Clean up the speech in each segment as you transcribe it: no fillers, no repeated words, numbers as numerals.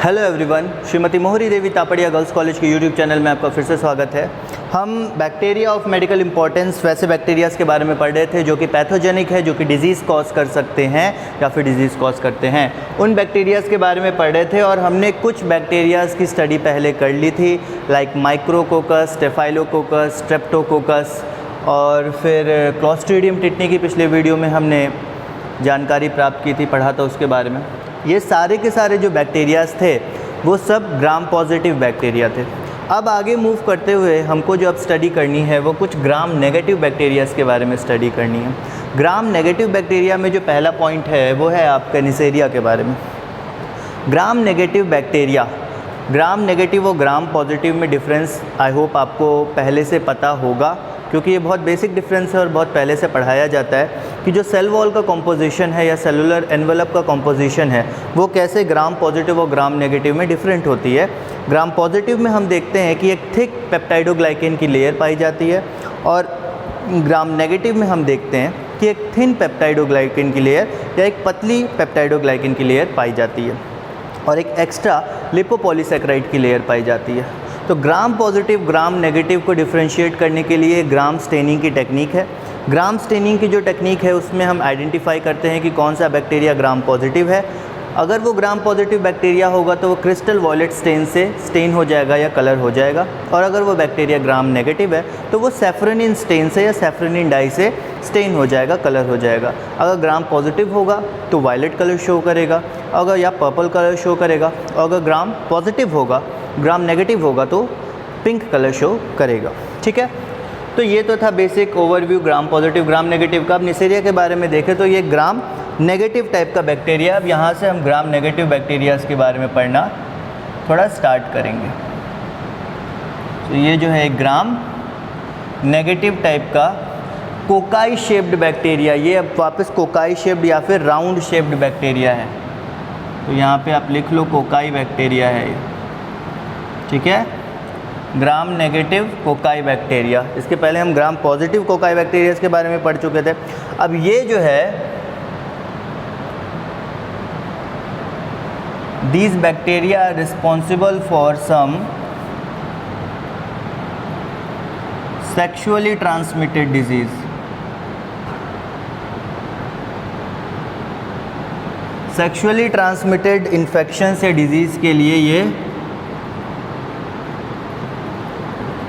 Hello everyone, Shrimati मोहरी देवी Tapadia girls college के YouTube channel में आपका फिर से स्वागत है। हम बैक्टीरिया ऑफ मेडिकल इंपॉर्टेंस वैसे बैक्टीरियाज़ के बारे में पढ़ रहे थे जो कि पैथोजेनिक है, जो कि डिजीज़ कॉज कर सकते हैं या फिर डिजीज़ कॉज करते हैं। उन बैक्टीरियाज़ के बारे में पढ़ रहे थे और हमने कुछ बैक्टीरियाज़ की स्टडी पहले कर ली थी, लाइक माइक्रोकोकस, स्टेफाइलोकोकस, स्ट्रेप्टोकोकस और फिर क्लोस्ट्रीडियम टिटनी की पिछले वीडियो में हमने जानकारी प्राप्त की थी, पढ़ा था उसके बारे में। ये सारे के सारे जो बैक्टीरियाज़ थे वो सब ग्राम पॉजिटिव बैक्टीरिया थे। अब आगे मूव करते हुए हमको जो अब स्टडी करनी है वो कुछ ग्राम नेगेटिव बैक्टीरियाज़ के बारे में स्टडी करनी है। ग्राम नेगेटिव बैक्टीरिया में जो पहला पॉइंट है वो है आपका निसेरिया के बारे में। Gram negative bacteria, gram negative और ग्राम पॉजिटिव में डिफरेंस आई होप आपको पहले से पता होगा, क्योंकि ये बहुत बेसिक डिफरेंस है और बहुत पहले से पढ़ाया जाता है कि जो सेल वॉल का कॉम्पोजिशन है या सेलुलर एनवेलप का कॉम्पोजिशन है वो कैसे ग्राम पॉजिटिव और ग्राम नेगेटिव में डिफरेंट होती है। ग्राम पॉजिटिव में हम देखते हैं कि एक थिक पेप्टाइडोग्लाइकेन की लेयर पाई जाती है और ग्राम नेगेटिव में हम देखते हैं कि एक थिन पेप्टाइडोग्लाइकेन की लेयर या एक पतली पेप्टाइडोग्लाइकेन की लेयर पाई जाती है और एक एक्स्ट्रा लिपोपॉलीसैकेराइड की लेयर पाई जाती है। तो ग्राम पॉजिटिव ग्राम नेगेटिव को डिफरेंशिएट करने के लिए ग्राम स्टेनिंग की टेक्निक है। ग्राम स्टेनिंग की जो टेक्निक है उसमें हम आइडेंटिफाई करते हैं कि कौन सा बैक्टीरिया ग्राम पॉजिटिव है। अगर वो ग्राम पॉजिटिव बैक्टीरिया होगा तो वो क्रिस्टल वॉयलेट स्टेन से स्टेन हो जाएगा या कलर हो जाएगा, और अगर वो बैक्टीरिया ग्राम नेगेटिव है तो वो सैफरनिन स्टेन से या सैफरनिन डाई से स्टेन हो जाएगा, कलर हो जाएगा। अगर ग्राम पॉजिटिव होगा तो वायलेट कलर शो करेगा, अगर या पर्पल कलर शो करेगा, और अगर ग्राम पॉजिटिव होगा, ग्राम नेगेटिव होगा तो पिंक कलर शो करेगा। ठीक है, तो ये तो था basic overview gram positive gram negative का। अब निसेरिया के बारे में देखें तो ये ग्राम नेगेटिव टाइप का बैक्टीरिया। अब यहाँ से हम ग्राम नेगेटिव बैक्टीरियाज़ के बारे में पढ़ना थोड़ा स्टार्ट करेंगे। तो ये जो है ग्राम नेगेटिव टाइप का कोकाई शेप्ड बैक्टीरिया, ये अब वापस कोकाई शेप्ड या फिर राउंड शेप्ड बैक्टीरिया है। तो यहाँ पे आप लिख लो कोकाई बैक्टीरिया है ये। ठीक है, ग्राम नेगेटिव कोकाई बैक्टीरिया। इसके पहले हम ग्राम पॉजिटिव कोकाई बैक्टीरिया के बारे में पढ़ चुके थे। अब ये जो है these bacteria are responsible for some sexually transmitted disease. Sexually transmitted infections या डिजीज़ के लिए ये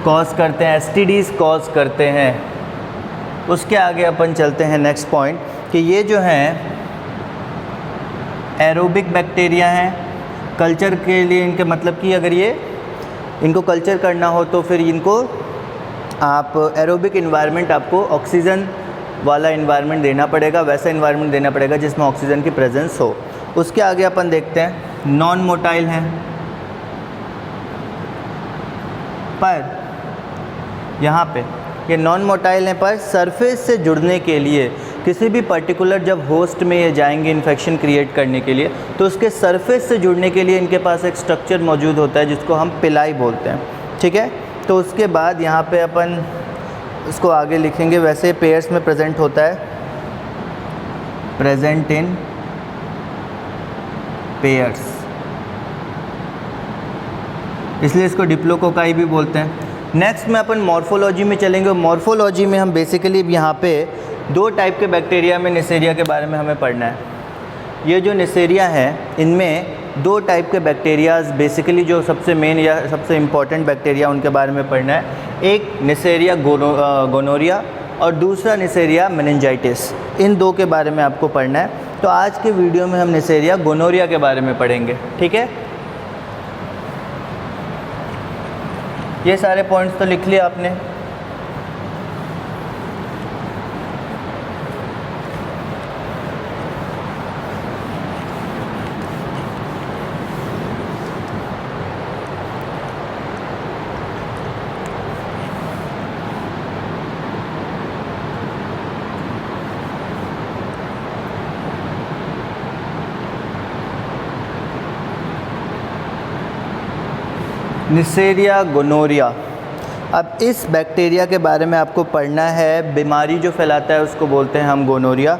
कॉज करते हैं, एसटीडीज़ कॉज करते हैं। उसके आगे अपन चलते हैं नेक्स्ट पॉइंट कि ये जो हैं एरोबिक बैक्टीरिया हैं। कल्चर के लिए इनके मतलब कि अगर ये इनको कल्चर करना हो तो फिर इनको आप एरोबिक इन्वायरमेंट, आपको ऑक्सीजन वाला इन्वायरमेंट देना पड़ेगा, वैसा इन्वायरमेंट देना पड़ेगा जिसमें ऑक्सीजन की प्रेजेंस हो। उसके आगे अपन देखते हैं नॉन मोटाइल हैं, पर यहाँ पे ये नॉन मोटाइल हैं पर सरफेस से जुड़ने के लिए किसी भी पर्टिकुलर जब होस्ट में ये जाएंगे इन्फेक्शन क्रिएट करने के लिए तो उसके सरफेस से जुड़ने के लिए इनके पास एक स्ट्रक्चर मौजूद होता है जिसको हम पिलाई बोलते हैं। ठीक है, तो उसके बाद यहाँ पे अपन इसको आगे लिखेंगे, वैसे पेयर्स में प्रेजेंट होता है, प्रेजेंट इन पेयर्स, इसलिए इसको डिप्लोकोकाई भी बोलते हैं। नेक्स्ट में अपन मॉर्फोलॉजी में चलेंगे। मॉर्फोलॉजी में हम बेसिकली यहाँ पे दो टाइप के बैक्टीरिया में निसेरिया के बारे में हमें पढ़ना है। ये जो निसेरिया है इनमें दो टाइप के बैक्टीरियाज बेसिकली जो सबसे मेन या सबसे इम्पॉर्टेंट बैक्टीरिया उनके बारे में पढ़ना है। एक निसेरिया गोनोरिया और दूसरा निसेरिया मेनिंजाइटिस। इन दो के बारे में आपको पढ़ना है। तो आज के वीडियो में हम निसेरिया गोनोरिया के बारे में पढ़ेंगे। ठीक है, ये सारे पॉइंट्स तो लिख लिए आपने। Neisseria gonorrhoeae. अब इस बैक्टीरिया के बारे में आपको पढ़ना है। बीमारी जो फैलाता है उसको बोलते हैं हम गोनोरिया।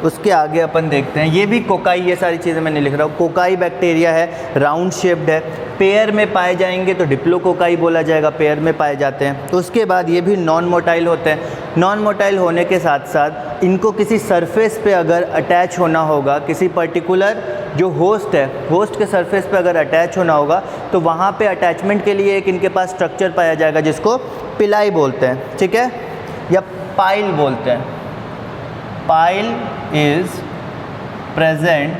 उसके आगे अपन देखते हैं, ये भी कोकाई, ये सारी चीज़ें मैं नहीं लिख रहा हूँ, कोकाई बैक्टीरिया है, राउंड शेप्ड है, पेयर में पाए जाएंगे तो डिप्लोकोकाई बोला जाएगा, पेयर में पाए जाते हैं। तो उसके बाद ये भी नॉन मोटाइल होते हैं। नॉन मोटाइल होने के साथ साथ इनको किसी सरफेस पे अगर अटैच होना होगा, किसी पर्टिकुलर जो होस्ट है, होस्ट के सरफेस पे अगर अटैच होना होगा तो वहाँ पे अटैचमेंट के लिए एक इनके पास स्ट्रक्चर पाया जाएगा जिसको पिलाई बोलते हैं, ठीक है, या पाइल बोलते हैं। Pile is present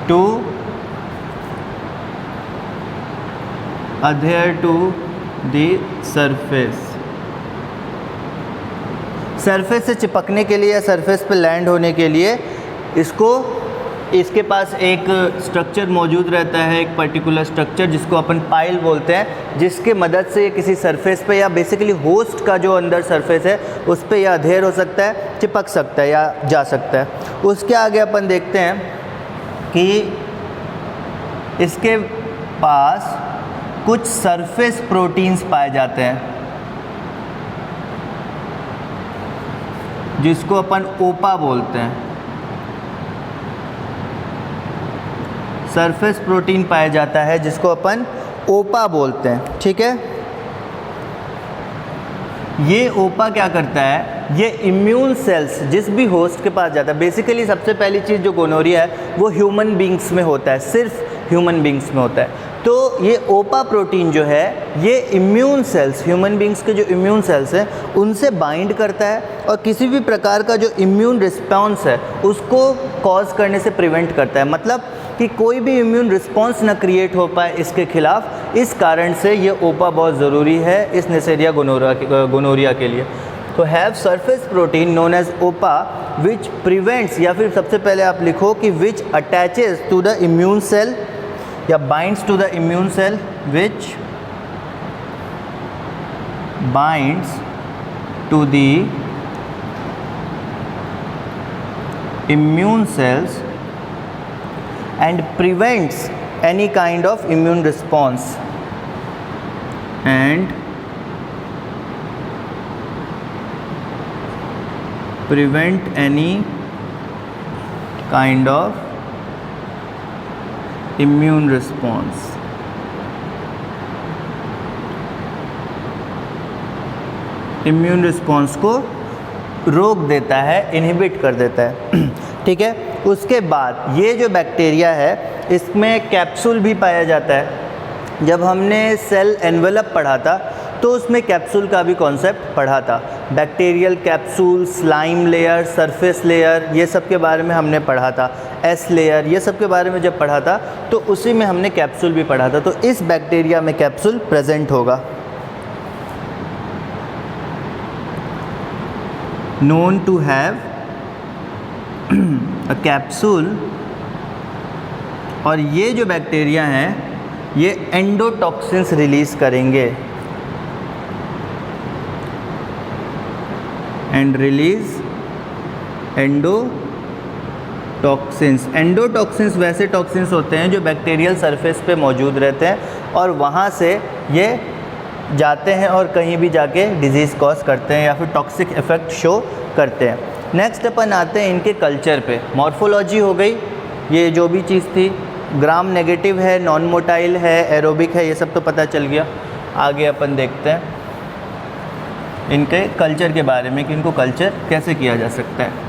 to adhere to the surface, surface से चिपकने के लिए या सरफेस पे लैंड होने के लिए इसके पास एक स्ट्रक्चर मौजूद रहता है, एक पर्टिकुलर स्ट्रक्चर जिसको अपन पाइल बोलते हैं, जिसके मदद से ये किसी सरफेस पे या बेसिकली होस्ट का जो अंदर सरफेस है उस पे या अधेर हो सकता है, चिपक सकता है या जा सकता है। उसके आगे अपन देखते हैं कि इसके पास कुछ सरफेस प्रोटीन्स पाए जाते हैं जिसको अपन ओपा बोलते हैं। सरफेस प्रोटीन पाया जाता है जिसको अपन ओपा बोलते हैं, ठीक है। ये ओपा क्या करता है, ये इम्यून सेल्स जिस भी होस्ट के पास जाता है, बेसिकली सबसे पहली चीज़ जो गोनोरिया है वो ह्यूमन बींग्स में होता है, सिर्फ ह्यूमन बींग्स में होता है। तो ये ओपा प्रोटीन जो है ये इम्यून सेल्स, ह्यूमन बींग्स के जो इम्यून सेल्स हैं उनसे बाइंड करता है और किसी भी प्रकार का जो इम्यून रिस्पॉन्स है उसको कॉज करने से प्रिवेंट करता है, मतलब कि कोई भी इम्यून रिस्पॉन्स ना क्रिएट हो पाए इसके खिलाफ। इस कारण से ये ओपा बहुत ज़रूरी है इस नेसेरिया गोनोरिया के लिए। तो have surface protein known as Opa which prevents, या फिर सबसे पहले आप लिखो कि which attaches to the immune cell या binds to the immune cell, which binds to the immune cells and prevents any kind of immune response and prevent any kind of immune response. Immune response को रोक देता है, inhibit कर देता है, ठीक है। उसके बाद ये जो बैक्टीरिया है इसमें कैप्सूल भी पाया जाता है। जब हमने सेल एनवेलप पढ़ा था तो उसमें कैप्सूल का भी कॉन्सेप्ट पढ़ा था। Bacterial capsule, slime layer, surface layer, ये सब के बारे में हमने पढ़ा था। एस लेयर, ये सब के बारे में जब पढ़ा था तो उसी में हमने कैप्सूल भी पढ़ा था। तो इस बैक्टीरिया में कैप्सूल प्रेजेंट होगा। Known to have a capsule, और ये जो बैक्टीरिया हैं ये एंडोटॉक्सिन्स रिलीज़ करेंगे एंड रिलीज एंडोटॉक्सिन्स। एंडोटॉक्सिन्स वैसे टॉक्सिन्स होते हैं जो बैक्टीरियल सरफेस पे मौजूद रहते हैं और वहाँ से ये जाते हैं और कहीं भी जाके डिजीज़ कॉज करते हैं या फिर टॉक्सिक इफ़ेक्ट शो करते हैं। नेक्स्ट अपन आते हैं इनके कल्चर पे। मॉर्फोलॉजी हो गई, ये जो भी चीज़ थी, ग्राम नेगेटिव है, नॉन मोटाइल है, एरोबिक है, ये सब तो पता चल गया। आगे अपन देखते हैं इनके कल्चर के बारे में कि इनको कल्चर कैसे किया जा सकता है।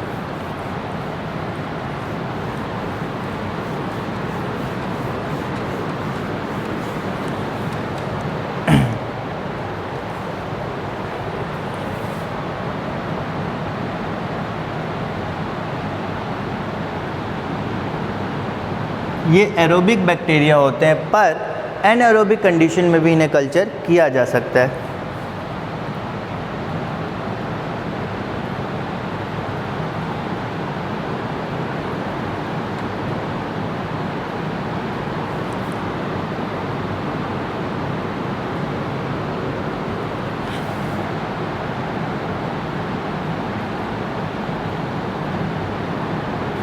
ये एरोबिक बैक्टीरिया होते हैं, पर एनएरोबिक कंडीशन में भी इन्हें कल्चर किया जा सकता है।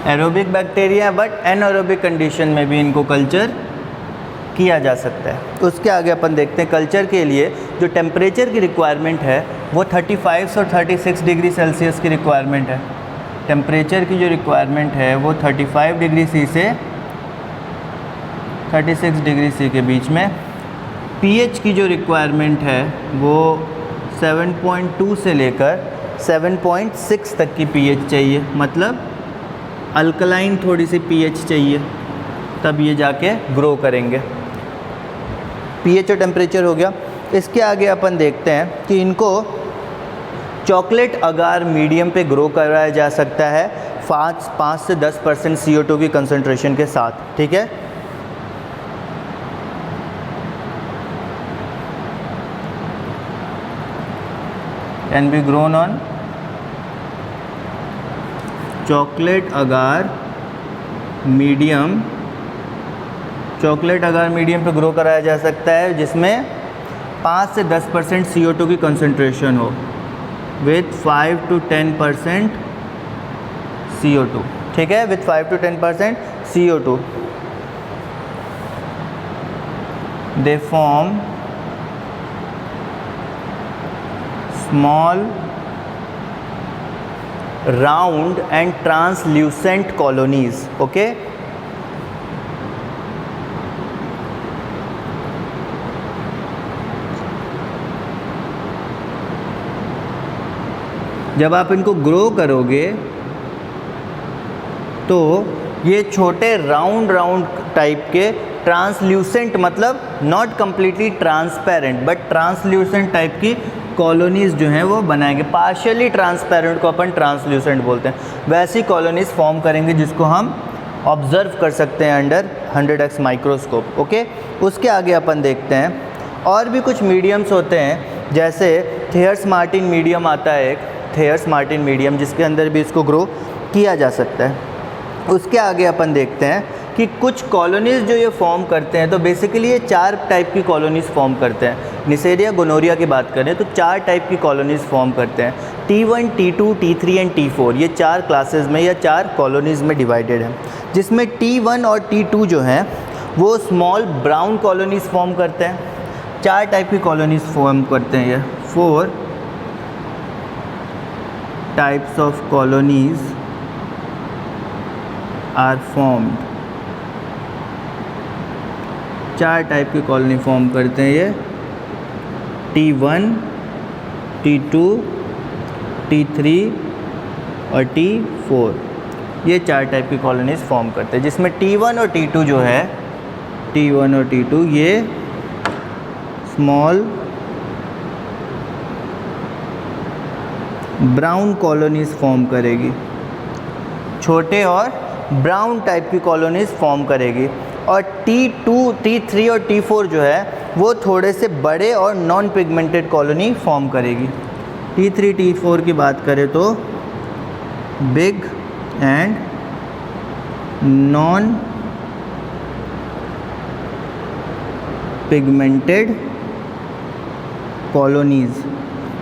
Aerobic bacteria but anaerobic condition में भी इनको कल्चर किया जा सकता है। उसके आगे अपन देखते हैं कल्चर के लिए जो टेम्परेचर की रिक्वायरमेंट है वो 35 और 36 डिग्री सेल्सियस की रिक्वायरमेंट है। टेम्परेचर की जो रिक्वायरमेंट है वो 35 डिग्री सी से 36 डिग्री सी के बीच में। पीएच की जो रिक्वायरमेंट है वो 7.2 से लेकर 7.6 तक की पीएच चाहिए, मतलब अल्कलाइन थोड़ी सी पीएच चाहिए, तब ये जाके ग्रो करेंगे। पीएच और टेम्परेचर हो गया। इसके आगे अपन देखते हैं कि इनको चॉकलेट अगार मीडियम पे ग्रो कराया जा सकता है 5 से 10% CO2 की कंसंट्रेशन के साथ, ठीक है। Can be grown on chocolate agar medium. Chocolate agar medium पे ग्रो कराया जा सकता है जिसमें 5 से 10% CO2 की कंसंट्रेशन हो विथ 5 to 10% CO2, ठीक है, with 5 to 10% CO2। They form small round and translucent colonies, okay. जब आप इनको ग्रो करोगे तो ये छोटे राउंड टाइप के ट्रांसल्यूसेंट, मतलब not completely transparent but translucent type की कॉलोनीज़ जो हैं वो बनाएंगे। पार्शियली ट्रांसपेरेंट को अपन ट्रांसल्यूसेंट बोलते हैं। वैसी कॉलोनीज़ फॉर्म करेंगे जिसको हम ऑब्ज़र्व कर सकते हैं अंडर 100x माइक्रोस्कोप, ओके। उसके आगे अपन देखते हैं और भी कुछ मीडियम्स होते हैं, जैसे थियर्स मार्टिन मीडियम आता है एक, थियर्स मार्टिन मीडियम, जिसके अंदर भी इसको ग्रो किया जा सकता है। उसके आगे अपन देखते हैं कि कुछ कॉलोनीज़ जो ये फॉर्म करते हैं, तो बेसिकली ये 4 टाइप की कॉलोनीज़ फॉर्म करते हैं। निसेरिया गोनोरिया की बात करें तो 4 टाइप की कॉलोनीज़ फॉर्म करते हैं। T1, T2, T3 and T4, ये 4 क्लासेस में या 4 कॉलोनीज़ में डिवाइडेड है, जिसमें T1 और T2 जो हैं वो स्मॉल ब्राउन कॉलोनीज़ फॉर्म करते हैं। 4 टाइप की कॉलोनीज़ फॉर्म करते हैं ये। 4 types of colonies are formed. 4 type की कॉलोनी फॉर्म करते हैं ये। T1, T2, T3 और T4, ये 4 टाइप की कॉलोनीज़ फॉर्म करते हैं, जिसमें T1 और T2 जो है, T1 और T2 ये स्मॉल ब्राउन कॉलोनीज़ फॉर्म करेगी, छोटे और ब्राउन टाइप की कॉलोनीज़ फॉर्म करेगी। और T2, T3 और T4 जो है वो थोड़े से बड़े और नॉन पिगमेंटेड कॉलोनी फॉर्म करेगी। T3, T4 की बात करें तो big and non pigmented colonies,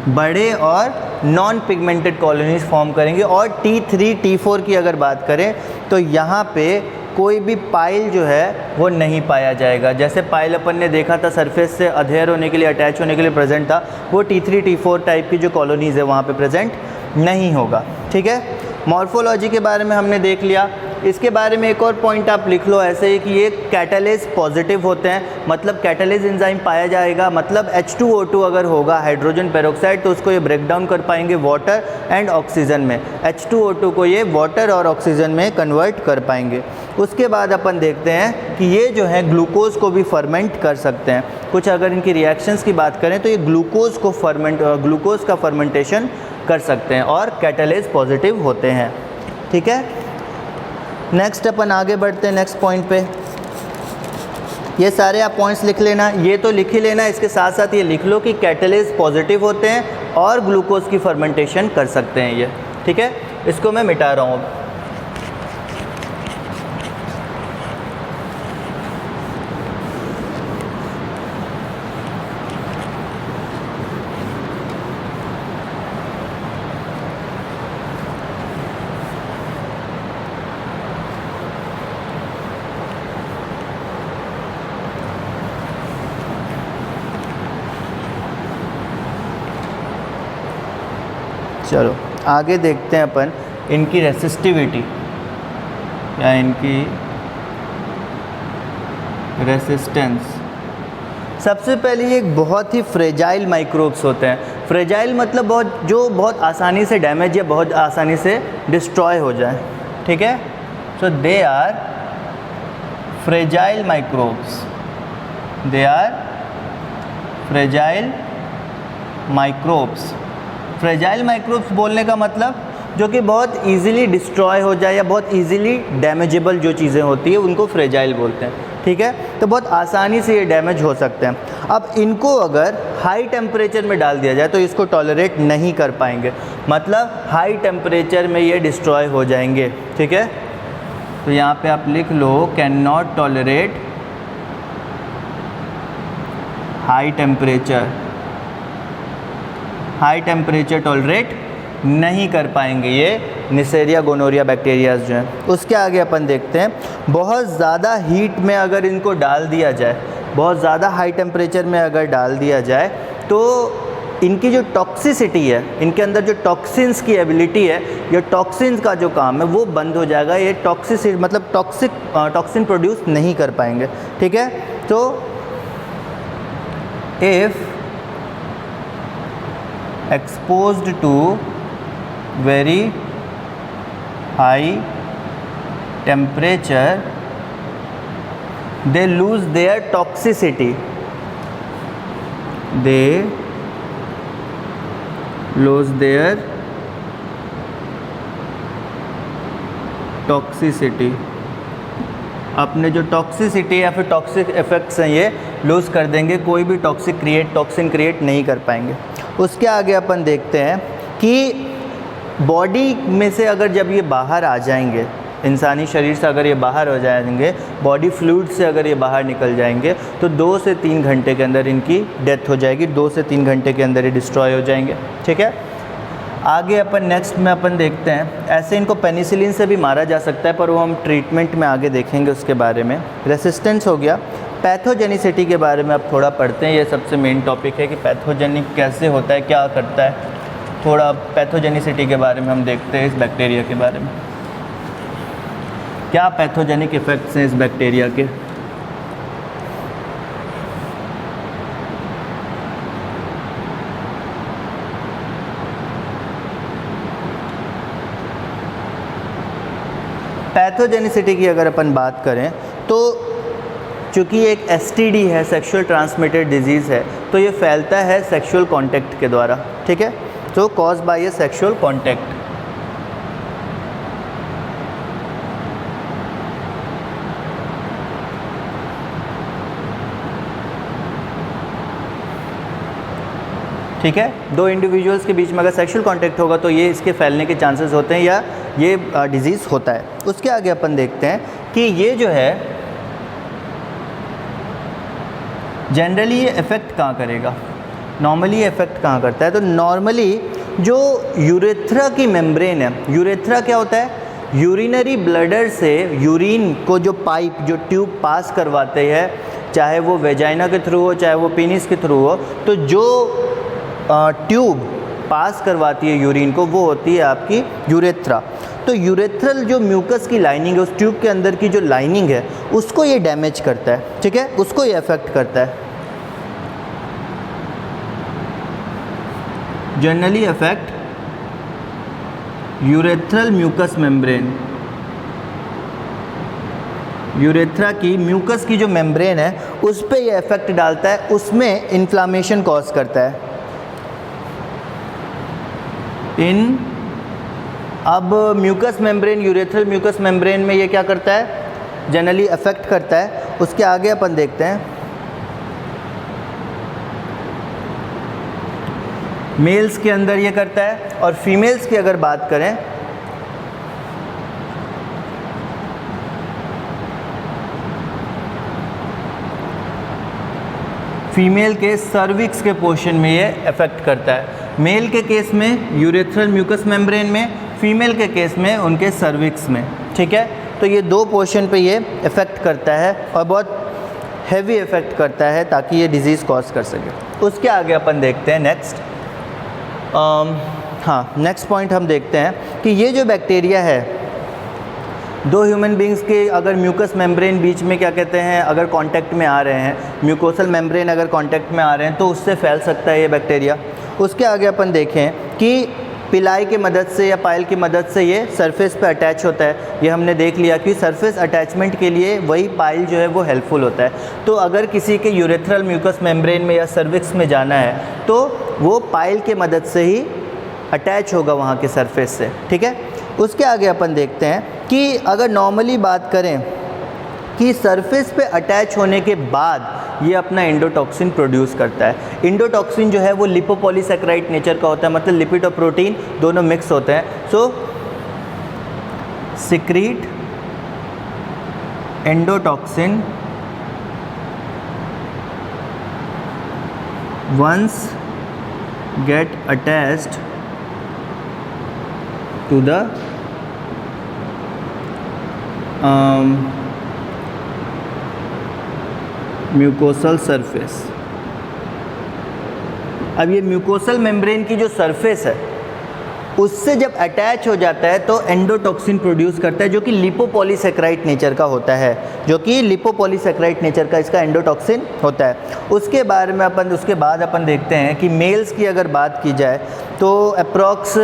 बड़े और नॉन पिगमेंटेड कॉलोनीज़ फॉर्म करेंगे। और T3, T4 की अगर बात करें तो यहाँ पे कोई भी पाइल जो है वो नहीं पाया जाएगा। जैसे पाइल अपन ने देखा था सरफेस से अधेयर होने के लिए, अटैच होने के लिए प्रेजेंट था, वो T3, T4 टाइप की जो कॉलोनीज़ है वहाँ पे प्रेजेंट नहीं होगा, ठीक है। मॉर्फोलॉजी के बारे में हमने देख लिया। इसके बारे में एक और पॉइंट आप लिख लो ऐसे ही कि ये कैटालेज पॉजिटिव होते हैं, मतलब कैटालेज एंजाइम पाया जाएगा, मतलब H2O2 अगर होगा हाइड्रोजन पेरोक्साइड तो उसको ये ब्रेक डाउन कर पाएंगे वाटर एंड ऑक्सीजन में। H2O2 को ये वाटर और ऑक्सीजन में कन्वर्ट कर पाएंगे। उसके बाद अपन देखते हैं कि ये जो है ग्लूकोज को भी फर्मेंट कर सकते हैं। कुछ अगर इनकी रिएक्शंस की बात करें तो ये ग्लूकोज का फर्मेंटेशन कर सकते हैं और कैटालेज पॉजिटिव होते हैं, ठीक है। नेक्स्ट अपन आगे बढ़ते हैं नेक्स्ट पॉइंट पे। ये सारे आप पॉइंट्स लिख लेना, ये तो लिख ही लेना, इसके साथ साथ ये लिख लो कि कैटालेज पॉजिटिव होते हैं और ग्लूकोज की फर्मेंटेशन कर सकते हैं ये, ठीक है। इसको मैं मिटा रहा हूँ। चलो आगे देखते हैं अपन इनकी रेसिस्टिविटी या इनकी रेसिस्टेंस। सबसे पहले ये एक बहुत ही फ्रेजाइल माइक्रोब्स होते हैं। फ्रेजाइल मतलब बहुत आसानी से डैमेज या बहुत आसानी से डिस्ट्रॉय हो जाए, ठीक है। So they are fragile microbes, they are fragile microbes. Fragile microbes बोलने का मतलब जो कि बहुत इजीली डिस्ट्रॉय हो जाए या बहुत इजीली डैमेजेबल जो चीज़ें होती है उनको फ्रेजाइल बोलते हैं, ठीक है। तो बहुत आसानी से ये डैमेज हो सकते हैं। अब इनको अगर हाई टेम्परेचर में डाल दिया जाए तो इसको टॉलरेट नहीं कर पाएंगे, मतलब हाई टेम्परेचर में ये डिस्ट्रॉय हो जाएंगे, ठीक है। तो यहाँ पे आप लिख लो can not tolerate high temperature, high temperature tolerate नहीं कर पाएंगे ये निसेरिया गोनोरिया बैक्टीरियाज जो हैं। उसके आगे अपन देखते हैं, बहुत ज़्यादा हीट में अगर इनको डाल दिया जाए, बहुत ज़्यादा हाई टेम्परेचर में अगर डाल दिया जाए तो इनकी जो टॉक्सिसिटी है, इनके अंदर जो टॉक्सिन्स की एबिलिटी है, या टॉक्सिन्स का जो काम है वो बंद हो जाएगा। ये टॉक्सिसिटी मतलब टॉक्सिन प्रोड्यूस नहीं कर पाएंगे, ठीक है। तो if exposed to very high temperature they lose their toxicity, they lose their toxicity, अपने जो टॉक्सिसिटी या फिर टॉक्सिक इफ़ेक्ट्स हैं ये लूज़ कर देंगे, कोई भी टॉक्सिन क्रिएट नहीं कर पाएंगे। उसके आगे अपन देखते हैं कि बॉडी में से अगर जब ये बाहर आ जाएंगे, इंसानी शरीर से अगर ये बाहर हो जाएंगे, बॉडी फ्लूइड से अगर ये बाहर निकल जाएंगे तो 2 से 3 घंटे के अंदर इनकी डेथ हो जाएगी, 2 से 3 घंटे के अंदर ये डिस्ट्रॉय हो जाएंगे, ठीक है। आगे अपन नेक्स्ट में अपन देखते हैं, ऐसे इनको पेनिसिलिन से भी मारा जा सकता है पर वो हम ट्रीटमेंट में आगे देखेंगे उसके बारे में। रेसिस्टेंस हो गया। पैथोजेनिसिटी के बारे में अब थोड़ा पढ़ते हैं, ये सबसे मेन टॉपिक है कि पैथोजेनिक कैसे होता है, क्या करता है। थोड़ा पैथोजेनिसिटी के बारे में हम देखते हैं, इस बैक्टीरिया के बारे में क्या पैथोजेनिक इफ़ेक्ट्स हैं इस बैक्टीरिया के। पैथोजेनिसिटी की अगर अपन बात करें तो चूँकि एक एसटीडी है, सेक्सुअल ट्रांसमिटेड डिजीज़ है, तो ये फैलता है सेक्सुअल कांटेक्ट के द्वारा, ठीक है। तो cause by A sexual contact. ठीक है, 2 इंडिविजुअल्स के बीच में अगर सेक्सुअल कांटेक्ट होगा तो ये इसके फैलने के चांसेस होते हैं या ये डिजीज़ होता है। उसके आगे अपन देखते हैं कि ये जो है जनरली ये इफ़ेक्ट कहाँ करेगा, नॉर्मली ये इफ़ेक्ट कहाँ करता है। तो नॉर्मली जो यूरेथ्रा की मेम्ब्रेन है, यूरेथ्रा क्या होता है, यूरिनरी ब्लडर से यूरिन को जो पाइप जो ट्यूब पास करवाते हैं, चाहे वो वेजाइना के थ्रू हो चाहे वो पेनिस के थ्रू हो, तो जो ट्यूब पास करवाती है यूरिन को वो होती है आपकी यूरेथ्रा। तो यूरेथ्रल जो म्यूकस की लाइनिंग है, उस ट्यूब के अंदर की जो लाइनिंग है उसको ये डैमेज करता है, ठीक है, उसको ये अफेक्ट करता है। Generally affect urethral mucous membrane, urethra की म्यूकस की जो मेम्ब्रेन है उस पे ये इफेक्ट डालता है, उसमें इन्फ्लामेशन कॉज करता है। अब mucous membrane, urethral mucous membrane में ये क्या करता है, जनरली अफेक्ट करता है। उसके आगे अपन देखते हैं मेल्स के अंदर ये करता है, और फीमेल्स की अगर बात करें फीमेल के सर्विक्स के पोर्शन में ये अफेक्ट करता है। मेल के केस में यूरेथ्रल म्यूकस मेम्ब्रेन में, फीमेल के केस में उनके सर्विक्स में, ठीक है। तो ये 2 पोर्शन पे ये इफ़ेक्ट करता है और बहुत हैवी इफ़ेक्ट करता है ताकि ये डिज़ीज़ कॉज कर सके। उसके आगे अपन देखते हैं नेक्स्ट हाँ, नेक्स्ट पॉइंट हम देखते हैं कि ये जो बैक्टीरिया है, दो ह्यूमन बींग्स के अगर म्यूकस मेम्ब्रेन बीच में क्या कहते हैं अगर कांटेक्ट में आ रहे हैं, म्यूकोसल मेम्ब्रेन अगर कांटेक्ट में आ रहे हैं तो उससे फैल सकता है ये बैक्टीरिया। उसके आगे अपन देखें कि पिलाई की मदद से या पाइल की मदद से ये सरफेस पे अटैच होता है। ये हमने देख लिया कि सरफेस अटैचमेंट के लिए वही पाइल जो है वो हेल्पफुल होता है। तो अगर किसी के यूरेथ्रल म्यूकस मेम्ब्रेन में या सर्विक्स में जाना है तो वो पाइल के मदद से ही अटैच होगा वहाँ के सरफेस से, ठीक है। उसके आगे अपन देखते हैं कि अगर नॉर्मली बात करें कि सरफेस पे अटैच होने के बाद ये अपना एंडोटॉक्सिन प्रोड्यूस करता है। एंडोटॉक्सिन जो है वो लिपोपॉलीसैकेराइड नेचर का होता है, मतलब लिपिड और प्रोटीन दोनों मिक्स होते हैं। So secrete endotoxin once get attached to the mucosal surface. अब ये म्यूकोसल मेम्ब्रेन की जो सरफेस है उससे जब अटैच हो जाता है तो एंडोटॉक्सिन प्रोड्यूस करता है, जो कि लिपोपॉलीसैकेराइड नेचर का होता है, जो कि लिपोपॉलीसैकेराइड नेचर का इसका एंडोटॉक्सिन होता है। उसके बाद अपन देखते हैं कि मेल्स की अगर बात की जाए तो अप्रॉक्स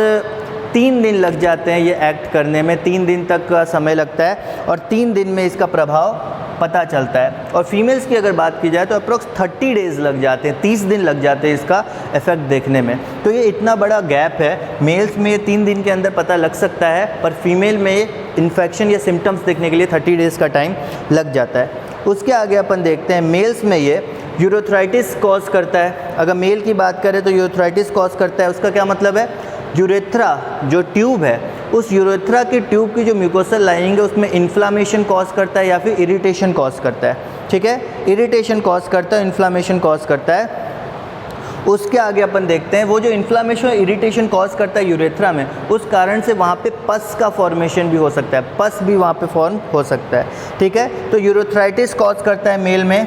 3 दिन लग जाते हैं ये एक्ट करने में, 3 दिन तक का समय लगता है और 3 दिन में इसका प्रभाव पता चलता है। और फीमेल्स की अगर बात की जाए तो अप्रॉक्स 30 डेज़ लग जाते हैं, 30 दिन लग जाते हैं इसका इफेक्ट देखने में। तो ये इतना बड़ा गैप है। मेल्स में ये 3 दिन के अंदर पता लग सकता है, पर फीमेल में इन्फेक्शन या सिम्टम्स देखने के लिए 30 डेज़ का टाइम लग जाता है। उसके आगे अपन देखते हैं मेल्स में ये यूरेथ्राइटिस कॉज करता है। अगर मेल की बात करें तो यूरेथ्राइटिस कॉज करता है, उसका क्या मतलब है, यूरेथ्रा जो ट्यूब है उस यूरेथ्रा की ट्यूब की जो म्यूकोसल लाइनिंग है उसमें इन्फ्लामेशन कॉज करता है या फिर इरिटेशन कॉज करता है, ठीक है। इरिटेशन कॉज करता है, इन्फ्लामेशन कॉज करता है। उसके आगे अपन देखते हैं वो जो इन्फ्लामेशन और इरिटेशन कॉज करता है यूरेथ्रा में, उस कारण से वहाँ पे पस का फॉर्मेशन भी हो सकता है, पस भी वहाँ पे फॉर्म हो सकता है, ठीक है। तो यूरेथ्राइटिस कॉज करता है मेल में,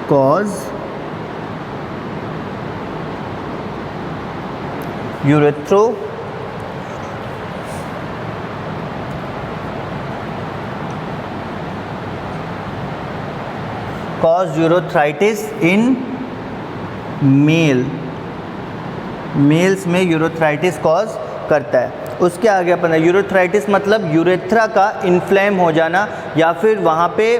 cause यूरेथ्रो cause urethritis in male, mails में यूरेथ्राइटिस कॉज करता है। उसके आगे अपन यूरेथ्राइटिस मतलब यूरेथ्रा का इन्फ्लेम हो जाना या फिर वहाँ पे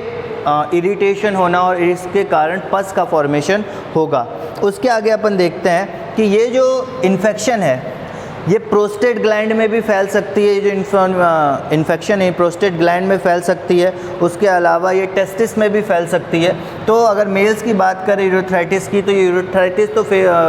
इरिटेशन होना और इसके कारण पस का फॉर्मेशन होगा। उसके आगे अपन देखते हैं कि ये जो इन्फेक्शन है ये प्रोस्टेट ग्लैंड में भी फैल सकती है, ये जो इन्फेक्शन है प्रोस्टेट ग्लैंड में फैल सकती है। उसके अलावा ये टेस्टिस में भी फैल सकती है। तो अगर मेल्स की बात करें यूरेथ्राइटिस की तो यूरेथ्राइटिस तो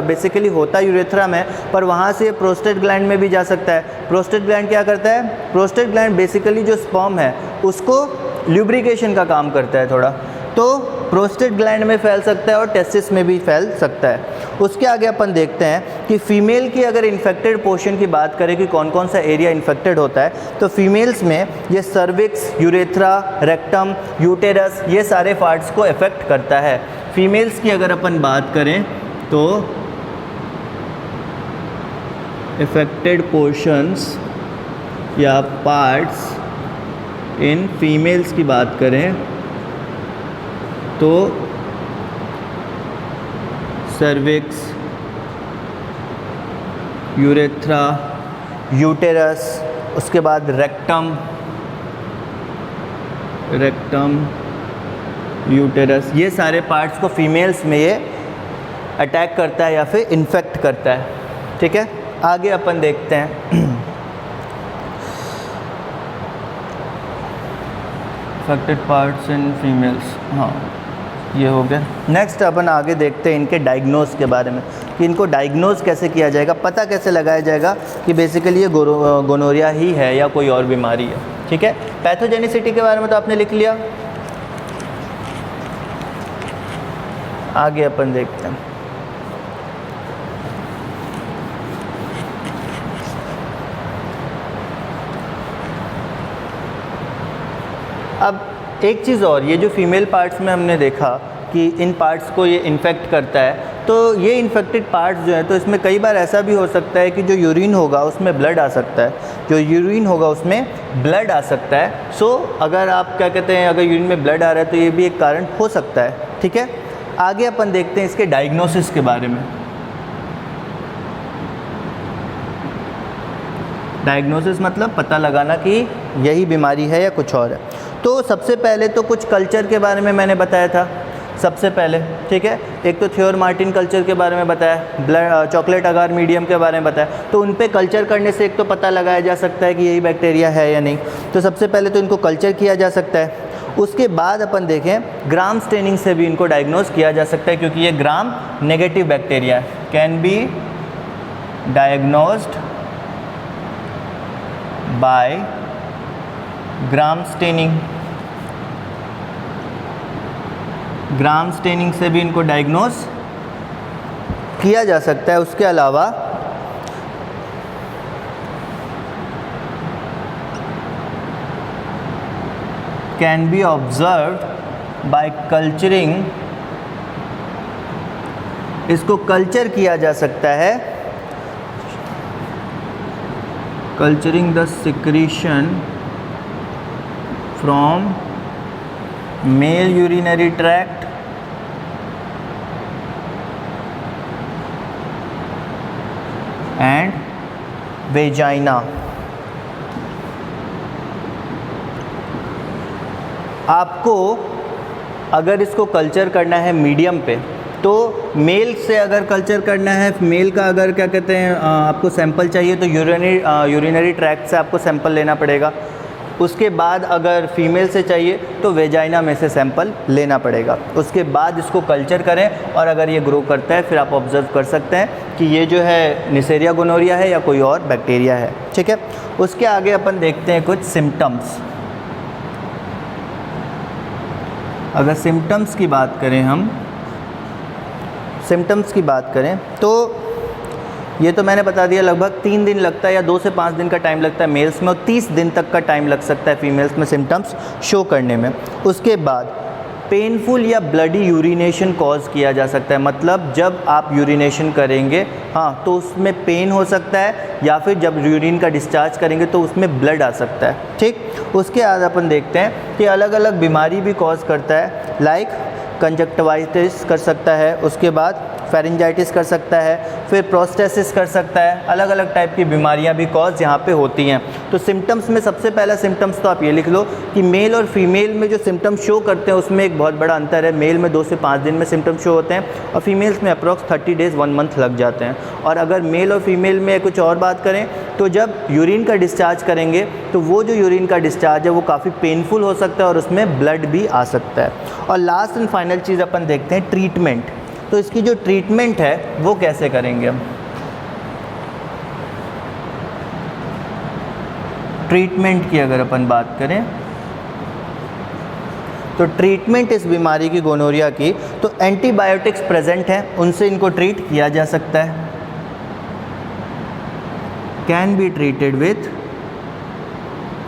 बेसिकली होता यूरेथ्रा में, पर वहाँ से प्रोस्टेट ग्लैंड में भी जा सकता है। प्रोस्टेट ग्लैंड क्या करता है, प्रोस्टेट ग्लैंड बेसिकली जो स्पर्म है उसको ल्यूब्रिकेशन का काम करता है थोड़ा, तो प्रोस्टेट ग्लैंड में फैल सकता है और टेस्टिस में भी फैल सकता है। उसके आगे अपन देखते हैं कि फ़ीमेल की अगर इन्फेक्टेड पोर्शन की बात करें कि कौन कौन सा एरिया इन्फेक्टेड होता है, तो फीमेल्स में ये सर्विक्स, यूरेथ्रा, रेक्टम, यूटेरस, ये सारे पार्ट्स को इफ़ेक्ट करता है। फीमेल्स की अगर अपन बात करें तो इफ़ेक्टेड पोर्शंस या पार्ट्स इन फीमेल्स की बात करें तो सर्विक्स, यूरेथ्रा, यूटेरस, उसके बाद रेक्टम, यूटेरस, ये सारे पार्ट्स को फीमेल्स में ये अटैक करता है या फिर इन्फेक्ट करता है, ठीक है। आगे अपन देखते हैं इफेक्टेड पार्ट्स इन फीमेल्स, हाँ ये हो गया। नेक्स्ट अपन आगे देखते हैं इनके डायग्नोज के बारे में कि इनको डायग्नोज कैसे किया जाएगा, पता कैसे लगाया जाएगा कि बेसिकली ये गोनोरिया ही है या कोई और बीमारी है, ठीक है। पैथोजेनिसिटी के बारे में तो आपने लिख लिया। आगे अपन देखते हैं अब एक चीज़ और, ये जो फीमेल पार्ट्स में हमने देखा कि इन पार्ट्स को ये इन्फेक्ट करता है, तो ये इन्फेक्टेड पार्ट्स जो है, तो इसमें कई बार ऐसा भी हो सकता है कि जो यूरिन होगा उसमें ब्लड आ सकता है, जो यूरिन होगा उसमें ब्लड आ सकता है। सो अगर आप क्या कहते हैं, अगर यूरिन में ब्लड आ रहा है तो ये भी एक कारण हो सकता है। ठीक है, आगे अपन देखते हैं इसके डायग्नोसिस के बारे में। डायग्नोसिस मतलब पता लगाना कि यही बीमारी है या कुछ और है। तो सबसे पहले तो कुछ कल्चर के बारे में मैंने बताया था सबसे पहले, ठीक है। एक तो थियोर मार्टिन कल्चर के बारे में बताया, ब्लड चॉकलेट अगार मीडियम के बारे में बताया। तो उन पे कल्चर करने से एक तो पता लगाया जा सकता है कि यही बैक्टीरिया है या नहीं। तो सबसे पहले तो इनको कल्चर किया जा सकता है। उसके बाद अपन देखें ग्राम स्टेनिंग से भी इनको डायग्नोस किया जा सकता है, क्योंकि ये ग्राम नेगेटिव बैक्टीरिया है। Can be diagnosed bye gram staining. Gram staining से भी इनको डायग्नोस किया जा सकता है। उसके अलावा can be observed by culturing, इसको कल्चर किया जा सकता है, culturing the secretion from male urinary tract and vagina. आपको अगर इसको कल्चर करना है मीडियम पे, तो मेल से अगर कल्चर करना है, मेल का अगर क्या कहते हैं आपको सैंपल चाहिए तो यूरिनरी ट्रैक्ट से आपको सैंपल लेना पड़ेगा। उसके बाद अगर फीमेल से चाहिए तो वेजाइना में से सैंपल लेना पड़ेगा। उसके बाद इसको कल्चर करें, और अगर ये ग्रो करता है फिर आप ऑब्जर्व कर सकते हैं कि ये जो है निसेरिया गोनोरिया है या कोई और बैक्टीरिया है। ठीक है, उसके आगे अपन देखते हैं कुछ सिम्टम्स। अगर सिम्टम्स की बात करें, हम सिम्टम्स की बात करें तो ये तो मैंने बता दिया, लगभग 3 दिन लगता है या 2 से 5 दिन का टाइम लगता है मेल्स में, और 30 दिन तक का टाइम लग सकता है फीमेल्स में सिम्टम्स शो करने में। उसके बाद पेनफुल या ब्लडी यूरिनेशन कॉज किया जा सकता है, मतलब जब आप यूरिनेशन करेंगे हाँ तो उसमें पेन हो सकता है, या फिर जब यूरिन का डिस्चार्ज करेंगे तो उसमें ब्लड आ सकता है। ठीक, उसके बाद अपन देखते हैं कि अलग अलग बीमारी भी कॉज करता है, लाइक कंजक्टिवाइटिस कर सकता है, उसके बाद फेरिंजाइटिस कर सकता है, फिर प्रोस्टेसिस कर सकता है। अलग अलग टाइप की बीमारियां भी कॉज यहाँ पे होती हैं। तो सिम्टम्स में सबसे पहला सिम्टम्स तो आप ये लिख लो कि मेल और फीमेल में जो सिम्टम्स शो करते हैं उसमें एक बहुत बड़ा अंतर है। मेल में 2 से 5 दिन में सिम्टम्स शो होते हैं और फीमेल्स में अप्रॉक्स 30 डेज़ 1 मंथ लग जाते हैं। और अगर मेल और फीमेल में कुछ और बात करें तो जब यूरिन का डिस्चार्ज करेंगे तो वो जो यूरिन का डिस्चार्ज है वो काफ़ी पेनफुल हो सकता है और उसमें ब्लड भी आ सकता है। और लास्ट एंड फाइनल चीज़ अपन देखते हैं ट्रीटमेंट। तो इसकी जो ट्रीटमेंट है वो कैसे करेंगे हम। ट्रीटमेंट की अगर अपन बात करें तो ट्रीटमेंट इस बीमारी की गोनोरिया की, तो एंटीबायोटिक्स प्रेजेंट हैं, उनसे इनको ट्रीट किया जा सकता है। Can be treated with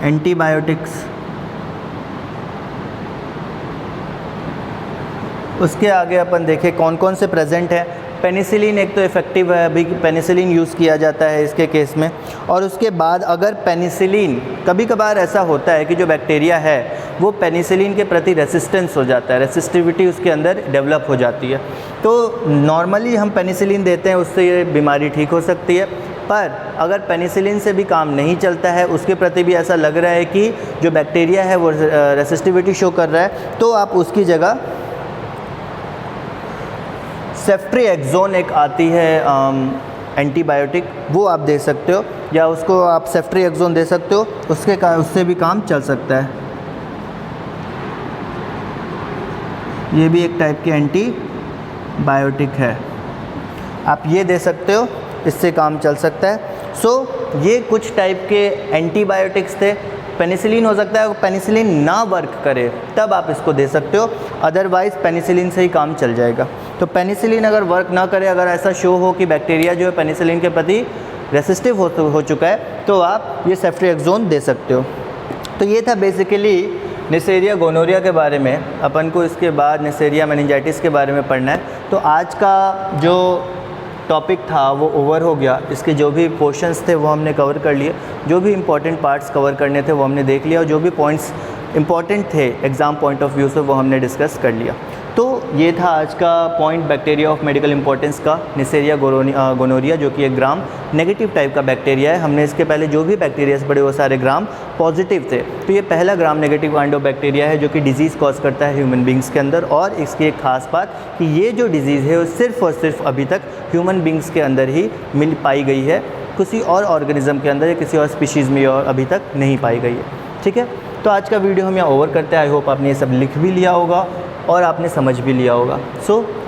antibiotics. उसके आगे अपन देखें कौन कौन से प्रेजेंट है। पेनिसिलिन एक तो इफ़ेक्टिव है, अभी पेनिसिलिन यूज़ किया जाता है इसके केस में। और उसके बाद अगर पेनिसिलिन, कभी कभार ऐसा होता है कि जो बैक्टीरिया है वो पेनिसिलिन के प्रति रेसिस्टेंस हो जाता है, रेसिस्टिविटी उसके अंदर डेवलप हो जाती है। तो नॉर्मली हम पेनिसिलिन देते हैं, उससे ये बीमारी ठीक हो सकती है। पर अगर पेनिसिलिन से भी काम नहीं चलता है, उसके प्रति भी ऐसा लग रहा है कि जो बैक्टीरिया है वो रेसिस्टिविटी शो कर रहा है, तो आप उसकी जगह सेफ्ट्रिएक्सोन एक आती है एंटीबायोटिक, वो आप दे सकते हो, या उसको आप सेफ्ट्रिएक्सोन दे सकते हो, उससे भी काम चल सकता है। ये भी एक टाइप की एंटीबायोटिक है, आप ये दे सकते हो, इससे काम चल सकता है। सो ये कुछ टाइप के एंटीबायोटिक्स थे। पेनिसिलिन हो सकता है पेनिसिलिन ना वर्क करे तब आप इसको दे सकते हो, अदरवाइज़ पेनिसिलिन से ही काम चल जाएगा। तो पेनिसिलिन अगर वर्क ना करे, अगर ऐसा शो हो कि बैक्टीरिया जो है पेनिसिलिन के प्रति रेसिस्टिव हो चुका है, तो आप ये सेफ्ट्रिएक्सोन दे सकते हो। तो ये था बेसिकली नेसेरिया गोनोरिया के बारे में। अपन को इसके बाद नेसेरिया मेनिंजाइटिस के बारे में पढ़ना है। तो आज का जो टॉपिक था वो ओवर हो गया। इसके जो भी पोर्शंस थे वो हमने कवर कर लिए, जो भी इम्पोर्टेंट पार्ट्स कवर करने थे वो हमने देख लिया, और जो भी पॉइंट्स इम्पॉर्टेंट थे एग्ज़ाम पॉइंट ऑफ व्यू से वो हमने डिस्कस कर लिया। तो ये था आज का point bacteria of medical importance का, नेसेरिया गोनोरिया, जो कि एक ग्राम नेगेटिव टाइप का बैक्टीरिया है। हमने इसके पहले जो भी बैक्टीरियाज पढ़े वो सारे ग्राम पॉजिटिव थे। तो ये पहला gram negative kind of bacteria है जो कि डिजीज़ कॉज करता है ह्यूमन बींग्स के अंदर। और इसकी एक खास बात कि ये जो डिज़ीज़ है वो सिर्फ़ और सिर्फ अभी तक ह्यूमन बींग्स के अंदर ही मिल पाई गई है, किसी और ऑर्गेनिज्म के अंदर या किसी और स्पीशीज़ में और अभी तक नहीं पाई गई है। ठीक है, तो आज का वीडियो हम यहाँ ओवर करते हैं। आई होप आपने ये सब लिख भी लिया होगा और आपने समझ भी लिया होगा।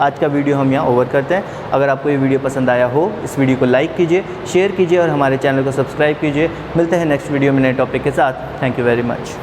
आज का वीडियो हम यहाँ ओवर करते हैं। अगर आपको ये वीडियो पसंद आया हो, इस वीडियो को लाइक कीजिए, शेयर कीजिए और हमारे चैनल को सब्सक्राइब कीजिए। मिलते हैं नेक्स्ट वीडियो में नए टॉपिक के साथ। Thank you very much.